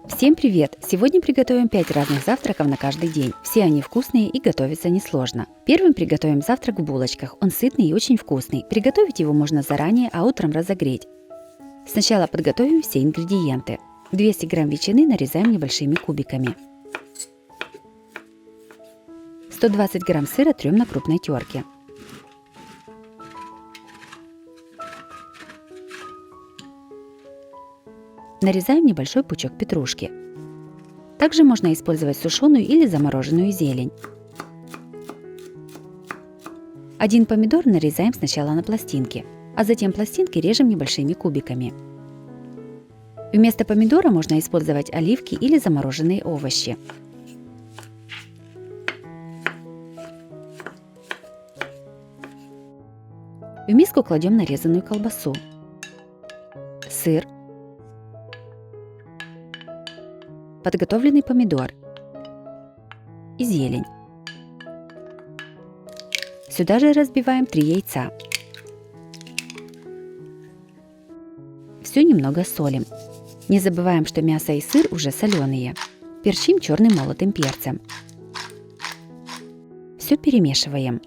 Всем привет! Сегодня приготовим 5 разных завтраков на каждый день. Все они вкусные и готовятся несложно. Первым приготовим завтрак в булочках. Он сытный и очень вкусный. Приготовить его можно заранее, а утром разогреть. Сначала подготовим все ингредиенты. 200 грамм ветчины нарезаем небольшими кубиками. 120 грамм сыра трем на крупной терке. Нарезаем небольшой пучок петрушки. Также можно использовать сушеную или замороженную зелень. 1 помидор нарезаем сначала на пластинки, а затем пластинки режем небольшими кубиками. Вместо помидора можно использовать оливки или замороженные овощи. В миску кладем нарезанную колбасу, сыр, подготовленный помидор и зелень. Сюда же разбиваем 3 яйца. Все немного солим. Не забываем, что мясо и сыр уже соленые. Перчим черным молотым перцем. Все перемешиваем.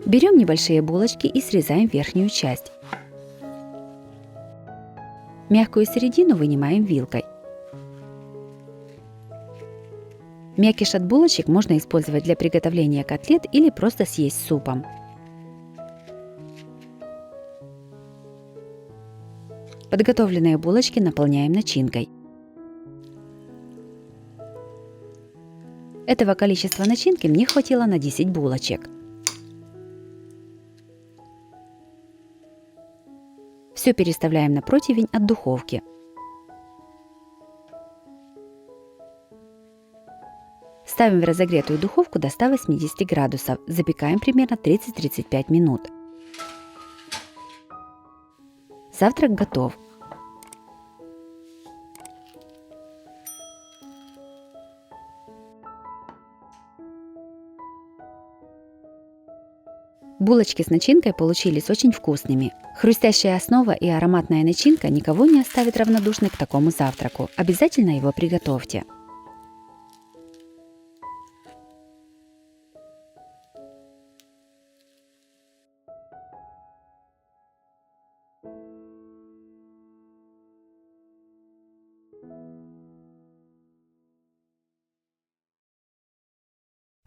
Берем небольшие булочки и срезаем верхнюю часть. Мягкую середину вынимаем вилкой. Мякиш от булочек можно использовать для приготовления котлет или просто съесть с супом. Подготовленные булочки наполняем начинкой. Этого количества начинки мне хватило на 10 булочек. Все переставляем на противень от духовки. Ставим в разогретую духовку до 180 градусов. Запекаем примерно 30-35 минут. Завтрак готов. Булочки с начинкой получились очень вкусными. Хрустящая основа и ароматная начинка никого не оставит равнодушным к такому завтраку. Обязательно его приготовьте.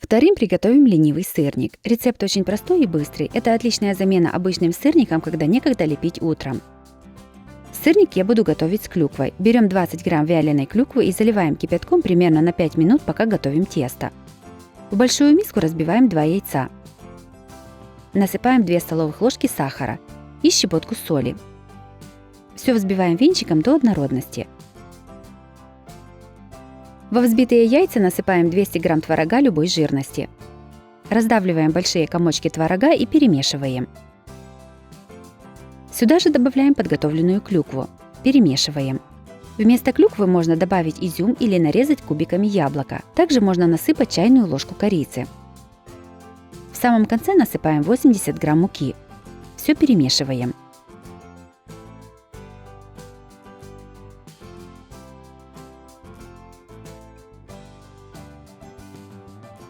Вторым приготовим ленивый сырник. Рецепт очень простой и быстрый. Это отличная замена обычным сырникам, когда некогда лепить утром. Сырник я буду готовить с клюквой. Берем 20 грамм вяленой клюквы и заливаем кипятком примерно на 5 минут, пока готовим тесто. В большую миску разбиваем 2 яйца. Насыпаем 2 столовых ложки сахара и щепотку соли. Все взбиваем венчиком до однородности. Во взбитые яйца насыпаем 200 грамм творога любой жирности. Раздавливаем большие комочки творога и перемешиваем. Сюда же добавляем подготовленную клюкву. Перемешиваем. Вместо клюквы можно добавить изюм или нарезать кубиками яблоко. Также можно насыпать чайную ложку корицы. В самом конце насыпаем 80 грамм муки. Все перемешиваем.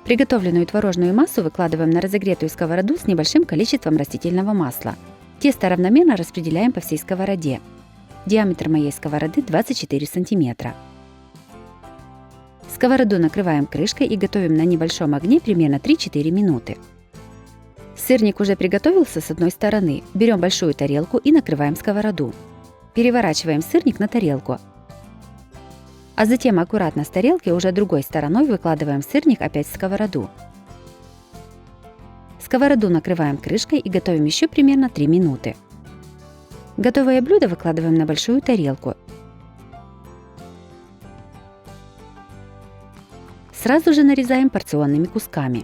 Приготовленную творожную массу выкладываем на разогретую сковороду с небольшим количеством растительного масла. Тесто равномерно распределяем по всей сковороде. Диаметр моей сковороды 24 см. Сковороду накрываем крышкой и готовим на небольшом огне примерно 3-4 минуты. Сырник уже приготовился с одной стороны. Берем большую тарелку и накрываем сковороду. Переворачиваем сырник на тарелку. А затем аккуратно с тарелки уже другой стороной выкладываем сырник опять в сковороду. Сковороду накрываем крышкой и готовим еще примерно 3 минуты. Готовое блюдо выкладываем на большую тарелку. Сразу же нарезаем порционными кусками.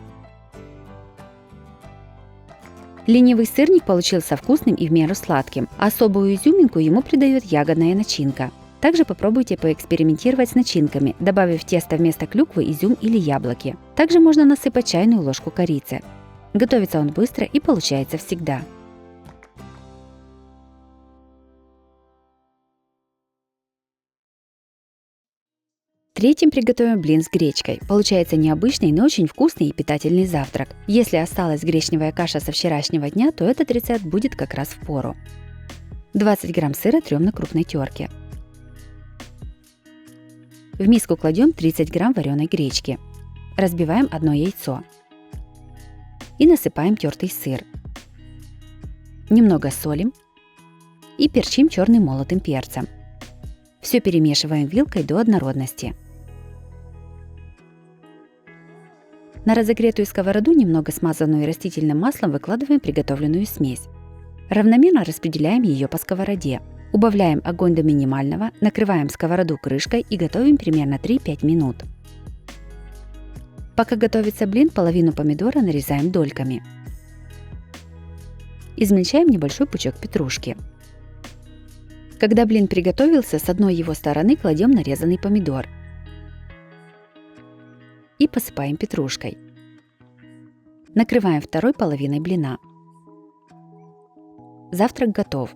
Ленивый сырник получился вкусным и в меру сладким, а особую изюминку ему придает ягодная начинка. Также попробуйте поэкспериментировать с начинками, добавив в тесто вместо клюквы изюм или яблоки. Также можно насыпать чайную ложку корицы. Готовится он быстро и получается всегда. Третьим приготовим блин с гречкой. Получается необычный, но очень вкусный и питательный завтрак. Если осталась гречневая каша со вчерашнего дня, то этот рецепт будет как раз впору. 20 грамм сыра трем на крупной терке. В миску кладем 30 грамм вареной гречки. Разбиваем одно яйцо. И насыпаем тертый сыр. Немного солим и перчим черным молотым перцем. Все перемешиваем вилкой до однородности. На разогретую сковороду, немного смазанную растительным маслом, выкладываем приготовленную смесь. Равномерно распределяем ее по сковороде. Убавляем огонь до минимального, накрываем сковороду крышкой и готовим примерно 3-5 минут. Пока готовится блин, половину помидора нарезаем дольками. Измельчаем небольшой пучок петрушки. Когда блин приготовился, с одной его стороны кладем нарезанный помидор и посыпаем петрушкой. Накрываем второй половиной блина. Завтрак готов.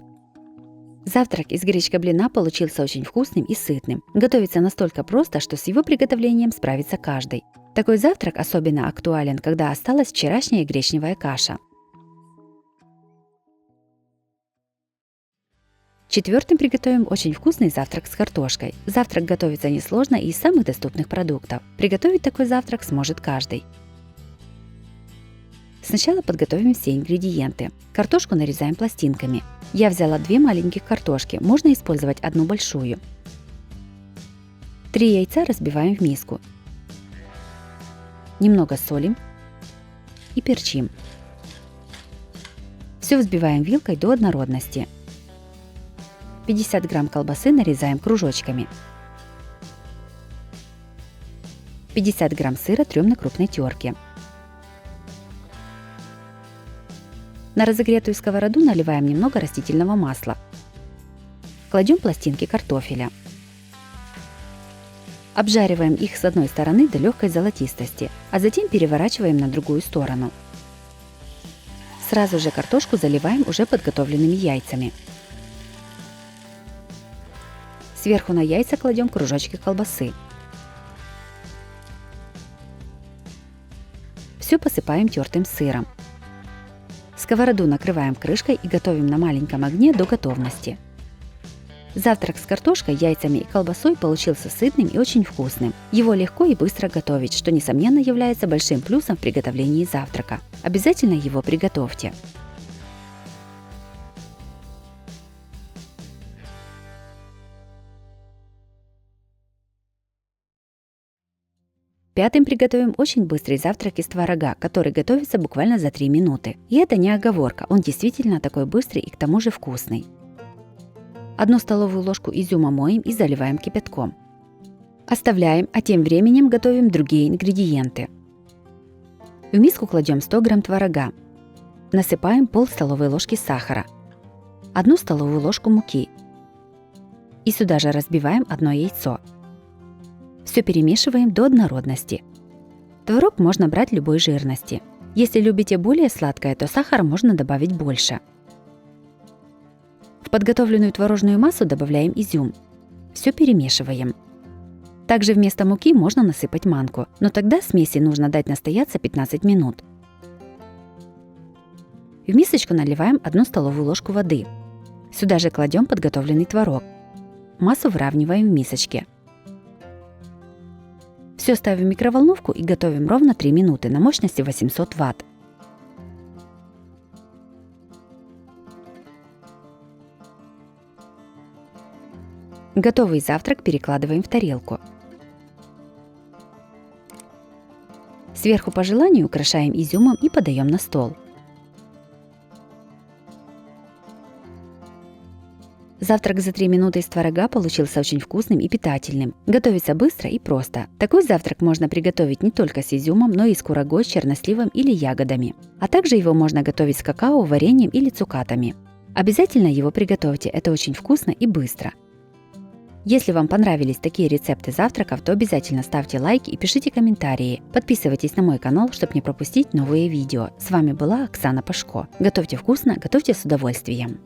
Завтрак из гречка-блина получился очень вкусным и сытным. Готовится настолько просто, что с его приготовлением справится каждый. Такой завтрак особенно актуален, когда осталась вчерашняя гречневая каша. Четвертым приготовим очень вкусный завтрак с картошкой. Завтрак готовится несложно и из самых доступных продуктов. Приготовить такой завтрак сможет каждый. Сначала подготовим все ингредиенты. Картошку нарезаем пластинками. Я взяла 2 маленьких картошки, можно использовать одну большую. 3 яйца разбиваем в миску. Немного солим и перчим. Все взбиваем вилкой до однородности. 50 грамм колбасы нарезаем кружочками. 50 грамм сыра трем на крупной терке. На разогретую сковороду наливаем немного растительного масла. Кладем пластинки картофеля. Обжариваем их с одной стороны до легкой золотистости, а затем переворачиваем на другую сторону. Сразу же картошку заливаем уже подготовленными яйцами. Сверху на яйца кладем кружочки колбасы. Все посыпаем тертым сыром. Сковороду накрываем крышкой и готовим на маленьком огне до готовности. Завтрак с картошкой, яйцами и колбасой получился сытным и очень вкусным. Его легко и быстро готовить, что несомненно является большим плюсом в приготовлении завтрака. Обязательно его приготовьте. Пятым приготовим очень быстрый завтрак из творога, который готовится буквально за 3 минуты. И это не оговорка, он действительно такой быстрый и к тому же вкусный. 1 столовую ложку изюма моем и заливаем кипятком. Оставляем, а тем временем готовим другие ингредиенты. В миску кладем 100 грамм творога. Насыпаем пол столовой ложки сахара, 1 столовую ложку муки. И сюда же разбиваем 1 яйцо. Все перемешиваем до однородности. Творог можно брать любой жирности. Если любите более сладкое, то сахара можно добавить больше. В подготовленную творожную массу добавляем изюм. Все перемешиваем. Также вместо муки можно насыпать манку, но тогда смеси нужно дать настояться 15 минут. В мисочку наливаем 1 столовую ложку воды. Сюда же кладем подготовленный творог. Массу выравниваем в мисочке. Все ставим в микроволновку и готовим ровно 3 минуты на мощности 800 Вт. Готовый завтрак перекладываем в тарелку. Сверху по желанию украшаем изюмом и подаем на стол. Завтрак за 3 минуты из творога получился очень вкусным и питательным. Готовится быстро и просто. Такой завтрак можно приготовить не только с изюмом, но и с курагой, черносливом или ягодами. А также его можно готовить с какао, вареньем или цукатами. Обязательно его приготовьте, это очень вкусно и быстро. Если вам понравились такие рецепты завтраков, то обязательно ставьте лайки и пишите комментарии. Подписывайтесь на мой канал, чтобы не пропустить новые видео. С вами была Оксана Пашко. Готовьте вкусно, готовьте с удовольствием.